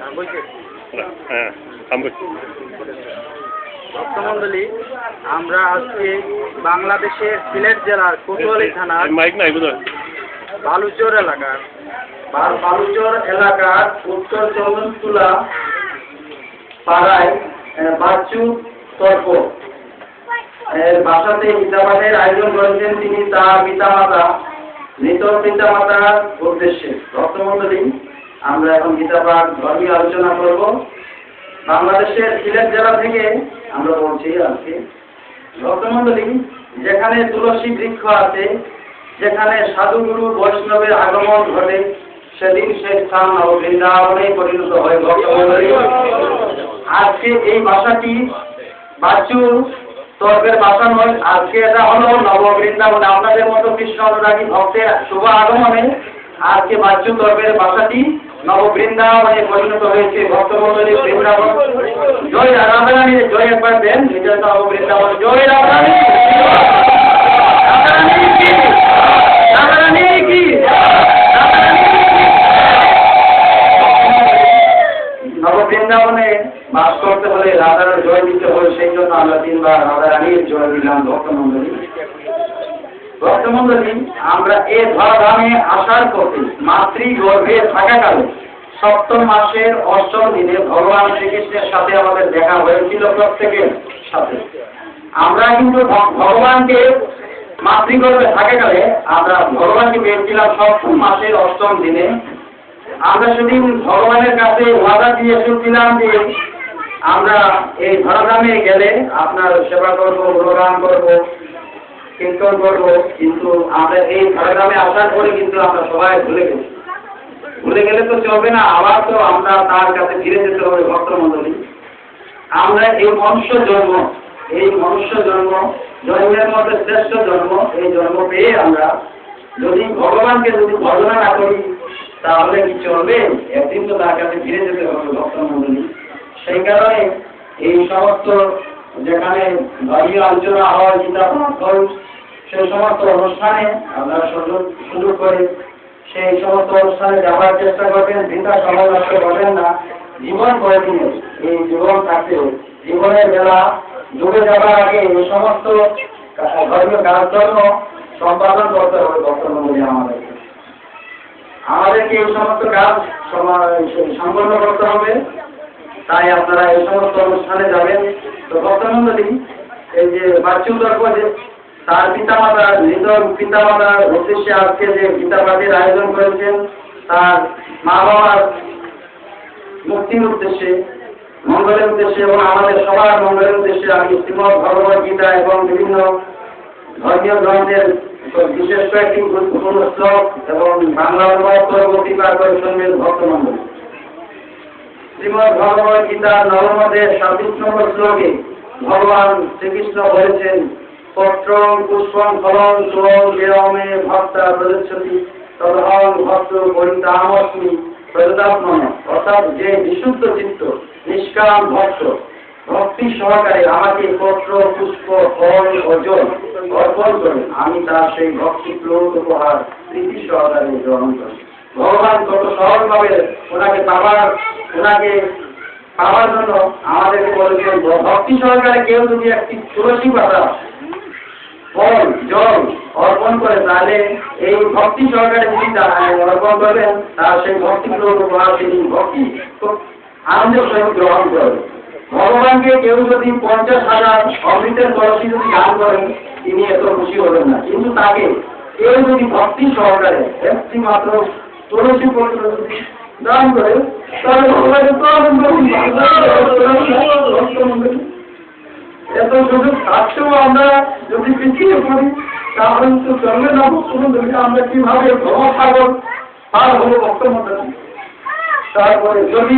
হ্যাঁ ভক্তমন্ডলী, আমরা আজকে বাংলাদেশের সিলেট জেলার কোতোয়ালি থানার বালুচর এলাকার উত্তর চন্দনতুলা পাড়ায় বাচ্চু তর্ক বাসাতে গীতাপাঠের আয়োজন করেছেন তিনি তার পিতামাতা মৃত পিতামাতার উদ্দেশ্যে। ভক্তমন্ডলী, আমরা এখন গীতাপাঠ ধর্মীয় আলোচনা করব। বাংলাদেশের সিলেট জেলা থেকে আমরা বলছি আজকে। ভক্তমন্ডলী, যেখানে তুলসী বৃক্ষ আছে, যেখানে সাধুগুরু বৈষ্ণবের আগমন ঘটে, সেদিন সেই স্থান বৃন্দাবনে পরিণত হয়। ভক্তমন্ডলী, আজকে এই ভাষাটি বাচ্চু তর্কের ভাষা নয়, আজকে এটা হলো নববৃন্দাবনে আপনাদের মতো কৃষ্ণ অনুরাগী ভক্তের শুভ আগমনে আজকে বাচ্চু তর্কের ভাষাটি নববৃন্দাবনে পরিণত হয়েছে। ভক্তমন্ডলী, বৃন্দাবন জয় রাধারানী, জয় একবার দেন নিজের নববৃন্দাবন। জয় রাধারানী, রাধারানী কি নববৃন্দাবনে বাস করতে হলে রাধার জয় দিতে হবে, সেই জন্য আমরা তিনবার রাধারানীর জয় দিলাম। ভক্তমন্ডলী, আমরা এ ধরাধামে আসার পথে মাতৃগর্ভে থাকাকালে সপ্তম মাসের অষ্টম দিনে ভগবান শ্রীকৃষ্ণের সাথে আমাদের দেখা হয়েছিল প্রত্যেকের সাথে। আমরা কিন্তু ভগবানকে মাতৃগর্ভে থাকাকালে আমরা ভগবানকে পেয়েছিলাম সপ্তম মাসের অষ্টম দিনে। আমরা সেদিন ভগবানের কাছে ওয়াদা দিয়ে এসেছিলাম যে আমরা এই ধরাধামে গেলে আপনার সেবা করবো, গুণগান করবো, কীর্তন করবো। কিন্তু আমরা এই ধরাধামে আসার পরে কিন্তু আমরা সবাই ভুলে গেলে তো চলবে না, আবার তো আমরা তার কাছে ফিরে যেতে হবে। ভক্তমন্ডলী, আমরা এই মনুষ্য জন্ম জন্মের মধ্যে শ্রেষ্ঠ জন্ম, এই জন্ম পেয়ে আমরা যদি ভগবানকে ভজনা না করি তাহলে কি চলবে? একদিন তো তার কাছে ফিরে যেতে হবে। ভক্তমন্ডলী, সেই কারণে এই সমস্ত যেখানে ধর্মীয় আলোচনা হয়, গীতাপাঠ হয়, সেই সমস্ত অনুষ্ঠানে আপনারা সুযোগ করে সেই সমস্ত অনুষ্ঠানে যাওয়ার চেষ্টা করবেন। বৃথা সময় নষ্ট করবেন না। জীবন কয়েকদিনের, এই জীবন থাকতে জীবনের বেলা ডুবে যাবার আগে এই সমস্ত ধর্মীয় কাজকর্ম সম্পাদন করতে হবে। ভক্তমন্ডলী, আমাদেরকে এই সমস্ত কাজ সম্পন্ন করতে হবে। তাই আপনারা এই সমস্ত অনুষ্ঠানে যাবেন। তো ভক্তমন্ডলী, এই যে বাচ্চু তর্ক যে তার পিতামাতার মৃত পিতামাতার উদ্দেশ্যে আজকে যে গীতাপাঠের আয়োজন করেছেন, তার মা বাবার মুক্তির উদ্দেশ্যে, মঙ্গলের উদ্দেশ্যে এবং আমাদের সবার মঙ্গলের উদ্দেশ্যে আমি শ্রীমদ্ ভগবত গীতা এবং বিভিন্ন ধর্মীয় গ্রন্থের বিশেষ কয়েকটি গুরুত্বপূর্ণ শ্লোক এবং বাংলা অনুবাদ প্রতিকার করে শুনবেন। ভক্তমন্ডলী, শ্রীমদ্ ভগবত গীতার নবম অধ্যায়ের ২৭ নম্বর শ্লোকে ভগবান শ্রীকৃষ্ণ বলেছেন, পত্রং পুষ্পং ফলং সুরং বিরমে ভক্তা প্রদর্শতি তদহং ভক্ত পরিতামস্মি প্রদাত্মন। অর্থাৎ যে বিশুদ্ধ চিত্ত নিষ্কাম ভক্ত ভক্তি সহকারে আমাকে পত্র পুষ্প ফল ও জল অর্পণ করে আমি তার সেই ভক্তি প্লুত উপহার প্রীতি সহকারে গ্রহণ করি। ভগবান কত সহজভাবে ওনাকে পাওয়ার জন্য আমাদেরকে বলেছেন, ভক্তি সহকারে কেউ যদি একটি তুলসী পাতা ফল জল অর্পণ করে তাহলে এই ভক্তি সহকারে যিনি অর্পণ করবেন তার সেই ভক্তি প্লুত উপহার তিনি ভক্তি খুব আনন্দের সহিত গ্রহণ করবেন। ভগবানকে কেউ যদি 50,000 অমৃতের কলসি যদি দান করেন তিনি এত খুশি হবেন না, কিন্তু তাকে কেউ যদি ভক্তি সহকারে একটি মাত্র তুলসী পত্র যদি দান করে তাহলে এত সুযোগ থাকতেও আমরা যদি পিছিয়ে পড়ি তাহলে তো চলবে না। আমরা কিভাবে ভবসাগর পার হবো? ভক্তমন্ডলী, তারপরে যদি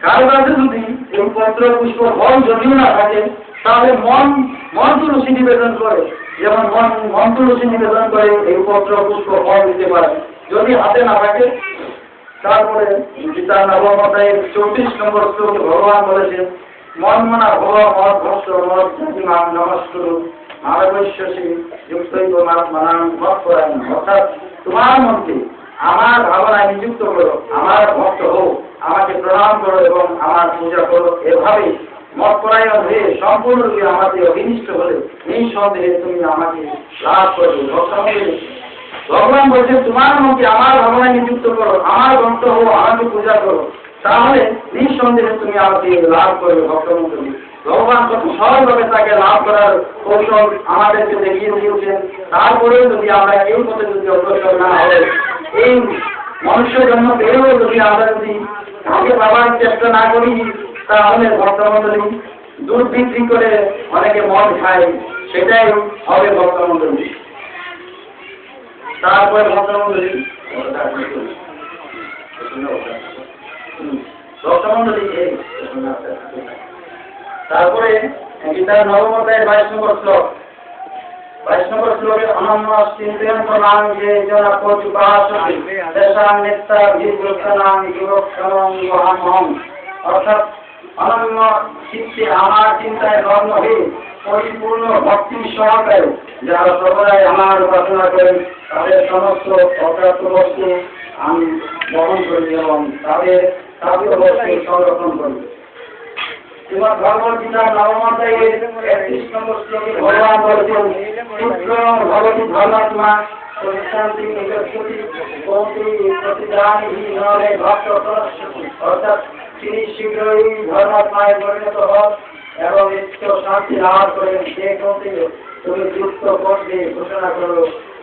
কারো কাছে যদি এই পত্র পুষ্প ফল যদিও না থাকে তাহলে মন তুলসী নিবেদন করে, যেমন মন তুলসী নিবেদন করে এই পত্র পুষ্প ফল দিতে পারে যদি হাতে না থাকে। তারপরে গীতার নবম অধ্যায়ের 34 নম্বর শ্লোকে ভগবান বলেছেন, মন মনা ভব মত ভস্ত মত জাতিমান নমস্কুরু মানবৈশ্বসী যুক্তৈব মানাম ভক্ত করেন। অর্থাৎ তোমার মধ্যে আমার ভাবনায় নিযুক্ত করো, আমার ভক্ত হোক। আমাকে প্রণাম করো এবং আমার পূজা করো। এভাবে মতপরায়ণ হয়ে সম্পূর্ণরূপে আমাকে অভিনিষ্ট হলে নিঃসন্দেহে তুমি আমাকে লাভ করবে। ভগবান বলছে তোমার মধ্যে আমার ভাবনায় নিযুক্ত করো, আমার ভক্ত হো, আমাকে পূজা করো, তাহলে নিঃসন্দেহে তুমি আমাকে লাভ করবে। ভক্তমন্ডলী, ভগবান কত সহজভাবে তাকে লাভ করার কৌশল আমাদেরকে দেখিয়ে দিয়েছেন। তারপরেও যদি আমরা এই পথে যদি অগ্রসর না হয়, এই মনুষ্য জন্ম পেলেও যদি আমরা যদি তাকে পাবার চেষ্টা না করি, তাহলে ভক্তমন্ডলী দুধ বিক্রি করে অনেকে মদ খায়, সেটাই হবে ভক্তমন্ডলী। তারপরে ভক্তমন্ডলী তারপরে গীতার নবম অধ্যায়ের 22 নম্বর শ্লোক। 22 নম্বর শ্লোকে অনন্য চিন্তয়ন্ত নাম যে জন প্রচুপাসতি তেষাং নিত্যা বিভক্তনাং বিভক্তনং মহামহং। অর্থাৎ অনন্য চিত্তে আমার চিন্তায় মগ্ন হয়ে পরিপূর্ণ ভক্তি সহকারে যারা সর্বদাই আমার উপাসনা করেন, তাদের সমস্ত অপ্রাপ্ত বস্তু আমি বহন করি এবং তাদের বস্তু সংরক্ষণ করি। শ্রীমদ্ ভগবদ গীতার নবম অধ্যায়ের 31 নম্বর শ্লোকে ভগবান বলেছেন, পুত্র ভগবতী ধর্মাত্মা প্রতিষ্ঠান্তি নিগচ্ছতি কোপি প্রতিদানিহি নরে ভক্ত প্রদর্শতি। অর্থাৎ তিনি শীঘ্রই ধর্মাত্মায় পরিণত হন এবং নিত্য শান্তি লাভ করেন। যে কোপি তুমি যুক্ত করবে ঘোষণা করো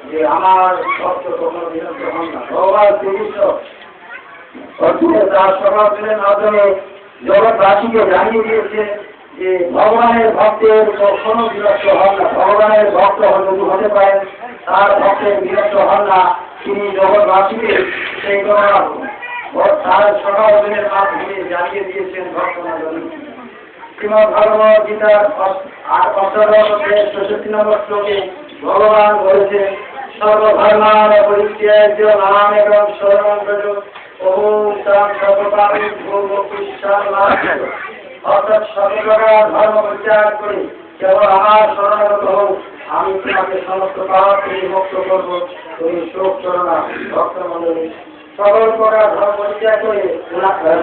যে আমার ভক্ত কখনো বিনষ্ট হন না। ভগবান শ্রীকৃষ্ণ অর্জুনের তার সমাজের মাধ্যমে জগৎবাসীকে জানিয়ে দিয়েছে যে ভগবানের ভক্তের কখনো বিনষ্ট হন না। ভগবানের ভক্ত যদি হতে পারেন, তার ভক্তের বিনষ্ট হন না। তিনি জগৎবাসীকে সেই তার সমাজের মাধ্যমে জানিয়ে দিয়েছেন ভক্তমণ্ডলী। শ্রীমদ্ ভগবদ গীতার 65 নম্বর শ্লোকে ভগবান বলেছেন, সর্বধর্মান পরিত্যাজ্য মামেকং শরণং ব্রজ ওম তাং সর্বপাপি ভোগপুষ্যান্নাথ। অর্থাৎ সর্বপ্রকার ধর্ম পরিত্যাগ করে কেবল আমার শরণাগত হও, আমি তোমাকে সমস্ত পাপ থেকে মুক্ত করব, তুমি শোক করো না। ভক্তমণ্ডলী, সকল প্রকার ধর্ম পরিত্যাগ করে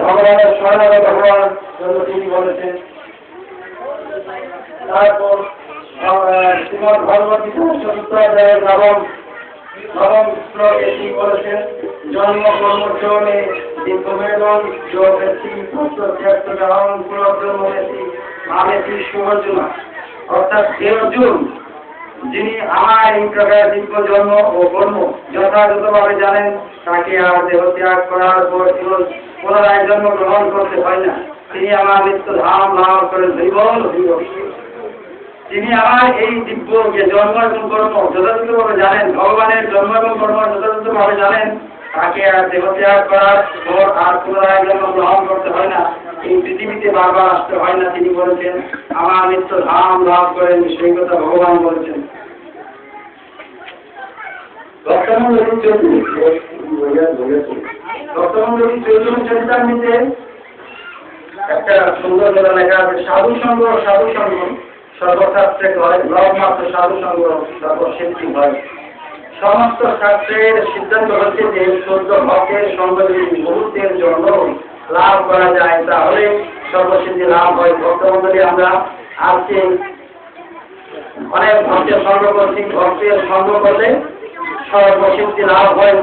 ভগবানের শরণাগত হওয়ার জন্য তিনি বলেছেন। তারপর শ্রীমদ্ ভগবদ গীতার চতুর্থ অধ্যায়ের নবম শ্লোকে তিনি বলেছেন, জন্ম কর্ম জনে দীর্ঘমেদন যোগ ব্যক্তি প্রত্যক্ষ গ্রহণ পুরব্রহ্মবেদী মামেতি সুঅর্জুনা। অর্থাৎ হে অর্জুন, যিনি আমার এই প্রকার দীর্ঘ জন্ম ও কর্ম যথাযথভাবে জানেন, তাকে আর দেহ ত্যাগ করার পর জীবন পুনরায় জন্ম গ্রহণ করতে হয় না। তিনি আমার নিত্য ধাম লাভ করেন। তিনি আমার এই দিব্য যে জন্ম এবং কর্ম যথাযথভাবে জানেন, ভগবানের জন্ম এবং কর্ম যথাযথভাবে জানেন, তাকে আর দেহ ত্যাগ করার পর আর পুনরায় জন্ম গ্রহণ করতে হয় না, এই পৃথিবীতে বারবার আসতে হয় না। তিনি বলেছেন আমার নিত্য ধাম লাভ করেন, সেই কথা ভগবান বলেছেন। বর্তমানে চরিতামৃতে একটা সুন্দর কথা লেখা আছে, সাধু সঙ্গ সর্বশাস্ত্রে হয়, লবমাত্র সাধু সঙ্গ সর্বসিদ্ধি হয়। সমস্ত শাস্ত্রের সিদ্ধান্ত হচ্ছে যে শুদ্ধ ভক্তের সঙ্গ যদি মুহূর্তের জন্য লাভ করা যায়, তাহলে সর্বসিদ্ধি লাভ হয়। ভক্তমণ্ডলী, আমরা আজকে অনেক ভক্তের সঙ্গ করছি, ভক্তের সঙ্গ করলে সর্বসিদ্ধি লাভ হয়,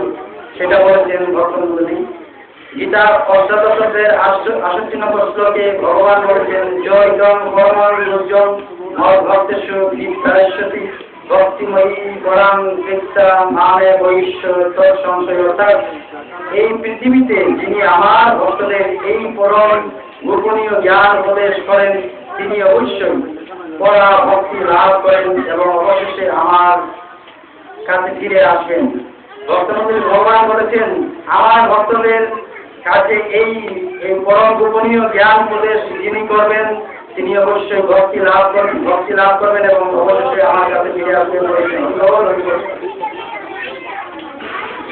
সেটা বলেছেন ভক্তমণ্ডলী। গীতার অষ্টাদশের 68 নম্বর শ্লোকে ভগবান বলেছেন, জয়গং কর্মং যুজং ভক্তেষু বিপ্রায়স্যতি ভক্তিময়ী পরাং বিদ্যা মামে বৈশ্বর সংশয়। অর্থাৎ এই পৃথিবীতে যিনি আমার ভক্তদের এই পরম গোপনীয় জ্ঞান উপদেশ করেন, তিনি অবশ্যই পরা ভক্তি লাভ করেন এবং অবশেষে আমার কাছে ফিরে আসবেন। ভক্তদের ভগবান বলেছেন, আমার ভক্তদের কাছে এই পরম গোপনীয় জ্ঞান উপদেশ যিনি করবেন, তিনি অবশ্যই ভক্তি লাভ করবেন এবং অবশ্যই আমার কাছে ফিরে আসবেন।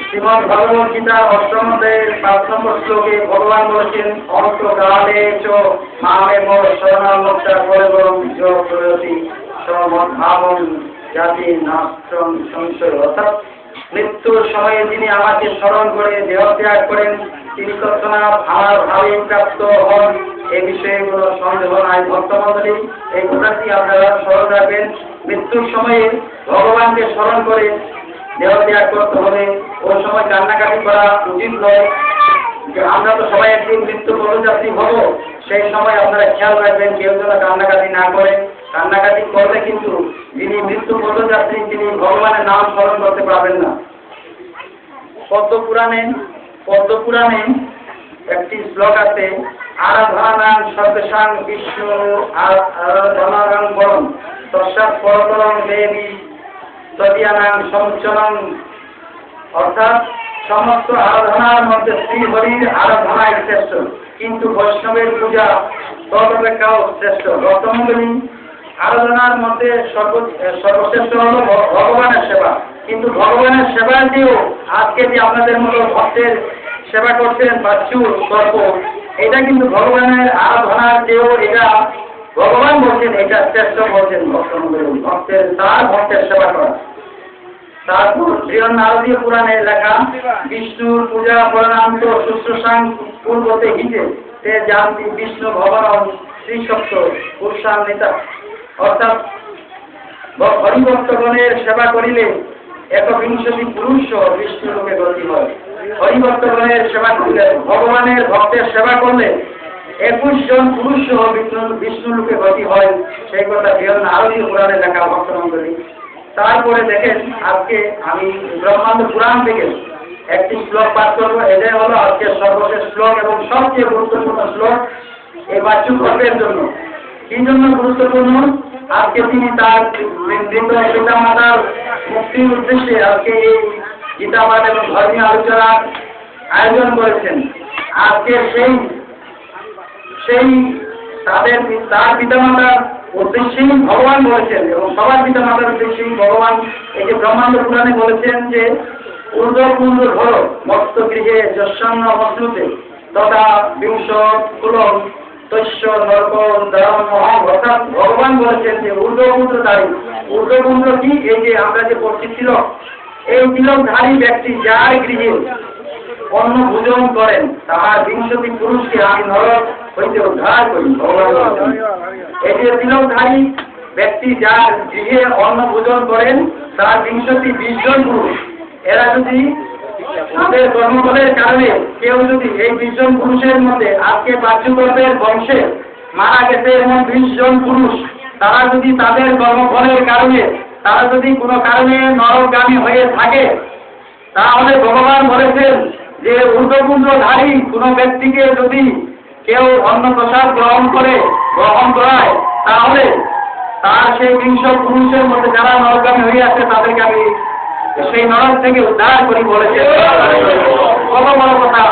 শ্রীমদ্ ভগবদ গীতার 8ম অধ্যায়ের 5 নম্বর শ্লোকে ভগবান বলেছেন, অন্তকালে চ মামেব শরণাগতা পরবং যো প্রয়তি সমদ্ভাবং জাতি নাস্ত্রং সংশয়। অর্থাৎ মৃত্যুর সময়ে যিনি আমাকে স্মরণ করে দেহত্যাগ করেন তিনি তৎক্ষণাৎ আমার ভাবে প্রাপ্ত হন, এ বিষয়ে কোনো সন্দেহ নাই। ভক্তমণ্ডলী, এই কথাটি আপনারা স্মরণ রাখবেন। মৃত্যুর সময়ে ভগবানকে স্মরণ করে দেহত্যাগ করতে হবে। ওই সময় কান্নাকাটি করা উচিত নয়। আমরা তো সবাই একদিন মৃত্যু পদযাত্রী হব, সেই সময় আপনারা খেয়াল রাখবেন কেউ যেন কান্নাকাটি না করে। কান্নাকাটি করলে কিন্তু যিনি মৃত্যু পদযাত্রী তিনি ভগবানের নাম স্মরণ করতে পারবেন না। পদ্মপুরাণে একটি শ্লোক আছে, আরাধনাং সর্বেষাং বিষ্ণু আরাধনাং পরম তস্যাৎ পরতরং দেবী তদীয়ানাং সমুচ্চরং, অর্থাৎ সমস্ত আরাধনার মধ্যে শ্রী হরির আরাধনাই শ্রেষ্ঠ, কিন্তু বৈষ্ণবের পূজা তদপেক্ষাও শ্রেষ্ঠ। ভক্তমণ্ডলী, আরাধনার মধ্যে সর্বশ্রেষ্ঠ হল ভগবানের সেবা, কিন্তু ভগবানের সেবা দিয়েও আজকে যে আপনাদের মতো ভক্তের সেবা করছেন বাচ্চু সর্ব, এটা কিন্তু ভগবানের আরাধনার চেয়েও এটা ভগবান বলছেন এটা শ্রেষ্ঠ বলছেন। ভক্তের সেবা করা। তারপর নারদীয় পুরাণে লেখা, বিষ্ণুর পূজা পরনান্ত শুশ্রূষাং পূর্বতে হিতে তে জানতি বিষ্ণু ভবনম শ্রীশক্ত পুরুষান্বিতা, অর্থাৎ হরিভক্তগণের সেবা করিলে ১বিংশতি পুরুষ বিষ্ণু লোকে গতি হয়। হরিভক্তগণের সেবা করিলে, ভগবানের ভক্তের সেবা করলে ২১ জন পুরুষ সহ বিষ্ণু লোকে গতি হয়। সেই কথা নারদীয় পুরাণে লেখা। ভক্তমণ্ডলী, তারপরে দেখেন আজকে আমি ব্রহ্মাণ্ড পুরাণ থেকে একটি শ্লোক পাঠ করবো। এটাই হলো আজকের সর্বশেষ শ্লোক এবং সবচেয়ে গুরুত্বপূর্ণ শ্লোক এই বাচ্চু গল্পের জন্য। কি জন্য গুরুত্বপূর্ণ? আজকে তিনি তার পিতা মাতার মুক্তির উদ্দেশ্যে আজকে এই গীতাপাঠ এবং ধর্মীয় আলোচনার আয়োজন করেছেন। আজকে সেই তার পিতামাতার উদ্দেশ্যেই ভগবান বলেছেন এবং সবার পিতামাতার উদ্দেশ্যেই ভগবান এই যে ব্রহ্মাণ্ড পুরাণে বলেছেন যে ঊর্ধ্বপুণ্ড ধর মস্ত গৃহে যশান্ন মশ্নুতে তথা বিংশ কুলম তৈশ্য নরক দারম মহা, অর্থাৎ ভগবান বলেছেন যে ঊর্ধ্বপুণ্ডধারী। ঊর্ধ্বপুণ্ড কি? এই যে আমরা যে পড়ছি তিলক, এই তিলকধারী ব্যক্তি যার গৃহে অন্ন ভোজন করেন তাহার ২০ পুরুষকে আমি নরক হইতে উদ্ধার করি। ভগবান এই যে তিলকধারী ব্যক্তি যার গৃহে অন্ন ভোজন করেন তার ২০ জন পুরুষ, এরা যদি তাদের কর্মফলের কারণে কেউ যদি এই ২০ জন পুরুষের মধ্যে আজকে বাচ্চুগর্ভের বংশে মারা গেছে এমন ২০ জন পুরুষ, তারা যদি তাদের কর্মফলের কারণে তারা যদি কোনো কারণে নরকগামী হয়ে থাকে, তাহলে ভগবান বলেছেন যে ঊর্ধ্বপুণ্ডধারী কোনো ব্যক্তিকে যদি কেউ অন্ন প্রসাদ গ্রহণ করায়, তাহলে তার সেই ২০ পুরুষের মধ্যে যারা নরকগামী হয়ে আছে তাদেরকে আমি সেই নরক থেকে উদ্ধার করি বলেছে। কত বড় কথা!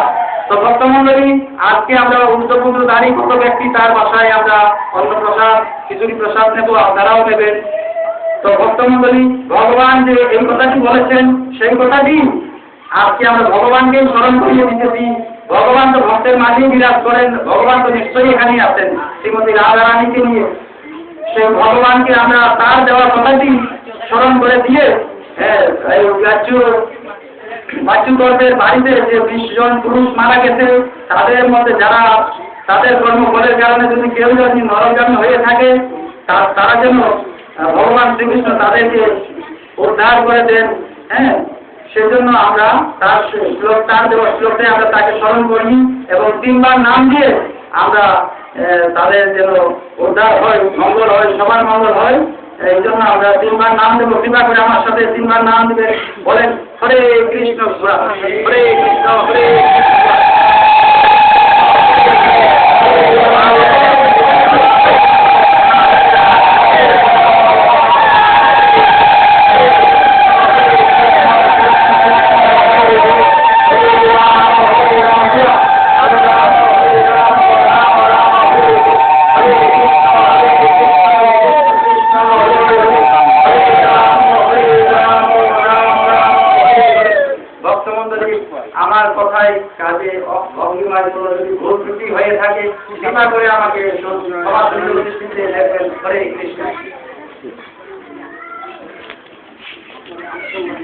তো ভক্তমণ্ডলী, আজকে আমরা ঊর্ধ্বপুণ্ডধারী কত ব্যক্তি তার বাসায় আমরা অন্ন প্রসাদ খিচুড়ি প্রসাদ নেব, আপনারাও নেবেন। তো ভক্তমণ্ডলী, ভগবান যে এই কথাটি বলেছেন সেই কথাটি আজকে আমরা ভগবানকে স্মরণ করিয়ে দিতেছি। ভগবান তো ভক্তের মাঝেই বিরাজ করেন, ভগবান তো নিশ্চয়ই এখানেই আছেন শ্রীমতী রাধারানীকে নিয়ে। সেই ভগবানকে আমরা তার দেওয়া কথাটি স্মরণ করে দিয়ে বাচ্চুগর্ভের বাড়িতে যে ২০ জন পুরুষ মারা গেছে তাদের মধ্যে যারা তাদের কর্মফলের কারণে যদি কেউ যদি নরকগামী হয়ে থাকে তারা যেন ভগবান শ্রীকৃষ্ণ তাদেরকে উদ্ধার করে দেন। সেজন্য আমরা তার দেওয়া শ্লোকটাই আমরা তাকে স্মরণ করি এবং ৩ বার নাম দিয়ে আমরা তাদের যেন উদ্ধার হয়, মঙ্গল হয়, সবার মঙ্গল হয়। এই জন্য আমরা ৩ বার নাম দেবো। কৃপা করে আমার সাথে ৩ বার নাম দেবে। বলেন, হরে কৃষ্ণ, হরে কৃষ্ণ, হরে আমার কথায় কাজে ভঙ্গিমায় কোনো যদি ভুল ত্রুটি হয়ে থাকে কৃপা করে আমাকে সবার দৃষ্টিতে দেখবেন। হরে কৃষ্ণ।